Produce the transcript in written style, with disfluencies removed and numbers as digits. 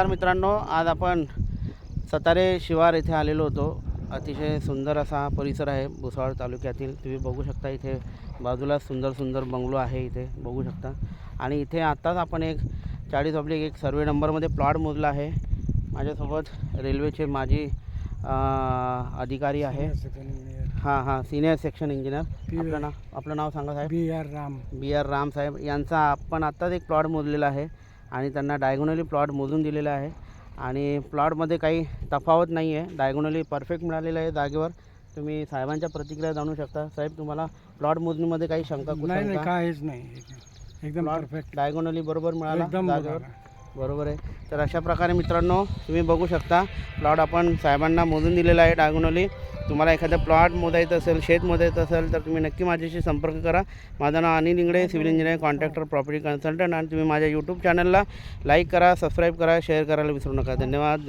नमस्कार मित्रांनो, आज आपण सतारे शिवार येथे आलेलो होतो. अतिशय सुंदर असा हा परिसर आहे भुसावळ तालुक्यातील. तुम्ही बघू शकता इथे बाजूला सुंदर सुंदर बंगलो आहे, इथे बघू शकता. आणि इथे आत्ताच आपण एक 40/1 सर्वे नंबरमध्ये प्लॉट मोजला आहे. माझ्यासोबत रेल्वेचे माजी अधिकारी आहे. हां सिनियर सेक्शन इंजिनियर. आपलं नाव सांगा साहेब. बी आर राम साहेब यांचा आपण आत्ताच एक प्लॉट मोजलेला आहे आणि त्यांना डायगोनली प्लॉट मोजून दिलेला आहे. आणि प्लॉटमध्ये काही तफावत नाही आहे, डायगोनली परफेक्ट मिळालेलं आहे जागेवर. तुम्ही साहेबांच्या प्रतिक्रिया जाणू शकता. साहेब, तुम्हाला प्लॉट मोजणीमध्ये काही शंका नाही, काहीच नाही, एकदम परफेक्ट डायगोनली बरोबर मिळाला एकदम जागेवर. बरोबर आहे. तर अशा प्रकारे मित्रांनो तुम्ही बघू शकता प्लॉट आपण साहेबांना मोजून दिलेला आहे डायगोनली. तुम्हाला एखादा प्लॉट मोजायचं असेल, शेत मोजायचं असेल तर तुम्ही नक्की माझ्याशी संपर्क करा. माझं नाव Anil Ingale, civil engineer, contractor, property consultant. आणि तुम्ही माझ्या यूट्यूब चॅनलला लाईक करा, सबस्क्राईब करा, शेअर करायला विसरू नका. धन्यवाद.